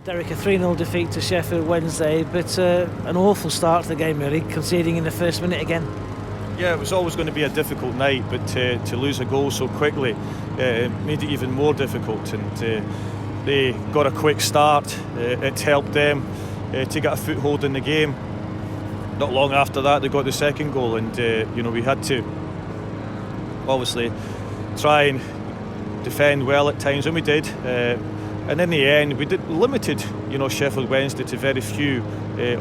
Derek, a 3-0 defeat to Sheffield Wednesday, but an awful start to the game really, conceding in the first minute again. Yeah, it was always going to be a difficult night, but to lose a goal so quickly made it even more difficult, and they got a quick start. It helped them to get a foothold in the game. Not long after that they got the second goal, and we had to obviously try and defend well at times, and we did. And in the end, we limited, Sheffield Wednesday to very few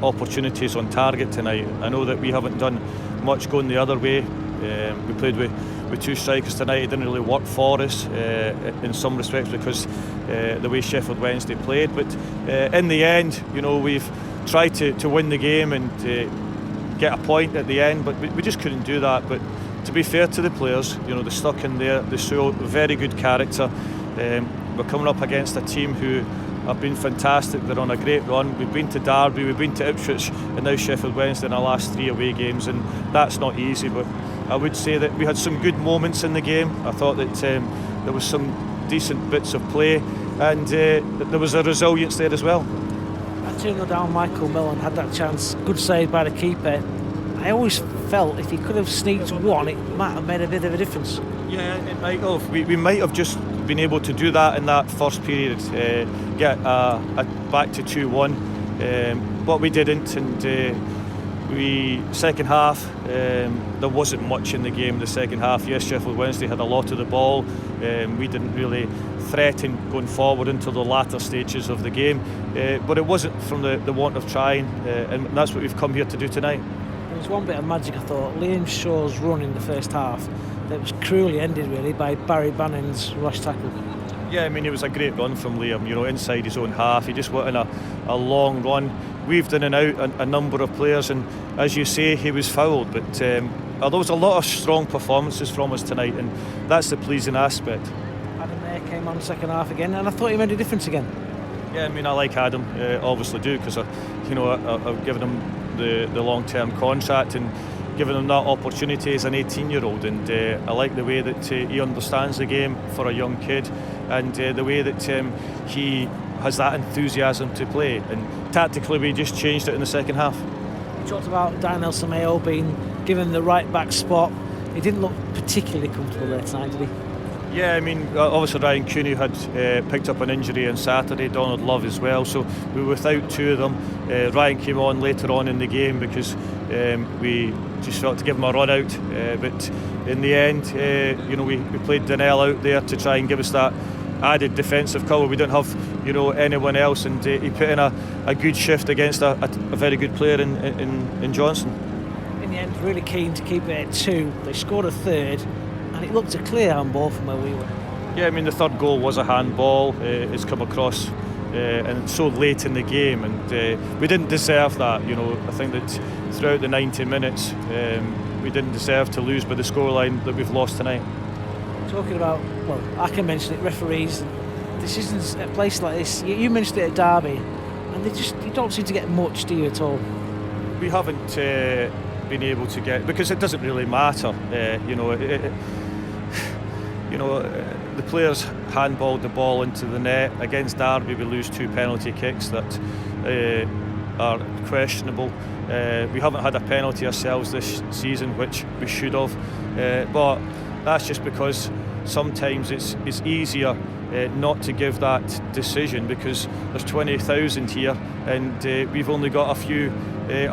opportunities on target tonight. I know that we haven't done much going the other way. We played with two strikers tonight. It didn't really work for us in some respects because the way Sheffield Wednesday played. But in the end, we've tried to win the game and get a point at the end, but we just couldn't do that. But to be fair to the players, they stuck in there. They show very good character. We're coming up against a team who have been fantastic. They're on a great run. We've been to Derby, we've been to Ipswich, and now Sheffield Wednesday in our last 3 away games, and that's not easy. But I would say that we had some good moments in the game. I thought that there was some decent bits of play, and there was a resilience there as well. At 2-0 down, Michael Millen had that chance. Good save by the keeper. I always felt if he could have sneaked one, it might have made a bit of a difference. Yeah, it might have. We might have just been able to do that in that first period, get back to 2-1, but we didn't. And second half, there wasn't much in the game. The second half, yes, Sheffield Wednesday had a lot of the ball. We didn't really threaten going forward into the latter stages of the game, but it wasn't from the want of trying, and that's what we've come here to do tonight. There was one bit of magic, I thought. Liam Shaw's run in the first half that was cruelly ended really by Barry Bannon's rush tackle. Yeah, I mean, it was a great run from Liam, inside his own half. He just went in a long run, weaved in and out a number of players, and as you say, he was fouled. But there was a lot of strong performances from us tonight, and that's the pleasing aspect. Adam Mayer came on second half again, and I thought he made a difference again. Yeah, I mean, I like Adam, obviously do, because I've given him the long-term contract and given him that opportunity as an 18-year-old, and I like the way that he understands the game for a young kid, and the way that he has that enthusiasm to play, and tactically we just changed it in the second half. You talked about Darnell Samayo being given the right back spot. He didn't look particularly comfortable there tonight, did he? Yeah, I mean, obviously Ryan Cooney had picked up an injury on Saturday, Donald Love as well, so we were without two of them. Ryan came on later on in the game because we just felt to give him a run out, but in the end, we played Darnell out there to try and give us that added defensive cover. We didn't have anyone else, and he put in a good shift against a very good player in Johnson. In the end, really keen to keep it at 2. They scored a third, and it looked a clear handball from where we were. Yeah, I mean, the third goal was a handball. It's come across and so late in the game, and we didn't deserve that. I think that throughout the 90 minutes we didn't deserve to lose by the scoreline that we've lost tonight. Talking about, well, I can mention it, referees, decisions at a place like this. You mentioned it at Derby, and you don't seem to get much, do you, at all? We haven't been able to get, because it doesn't really matter. The players handballed the ball into the net. Against Derby we lose 2 penalty kicks that are questionable. We haven't had a penalty ourselves this season, which we should have, but that's just because sometimes it's easier not to give that decision because there's 20,000 here, and we've only got a few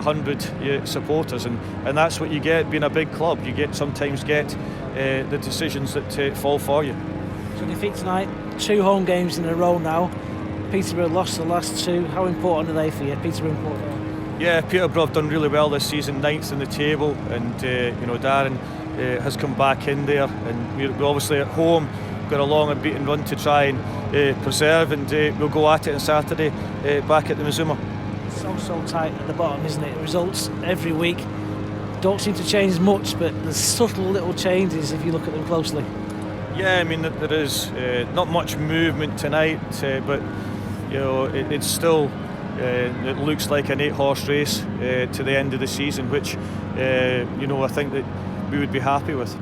hundred supporters, and that's what you get being a big club. You sometimes get the decisions that fall for you. So defeat tonight, 2 home games in a row now. Peterborough lost the last 2. How important are they for you, Peterborough and Port? Yeah, Peterborough have done really well this season, 9th in the table, and Darren has come back in there, and we're obviously at home, got a long and beaten run to try and preserve, and we'll go at it on Saturday back at the Mazuma. So tight at the bottom, isn't it? Results every week don't seem to change much, but there's subtle little changes if you look at them closely. Yeah, I mean, there is not much movement tonight, but it's still it looks like an 8-horse race to the end of the season, which I think that we would be happy with.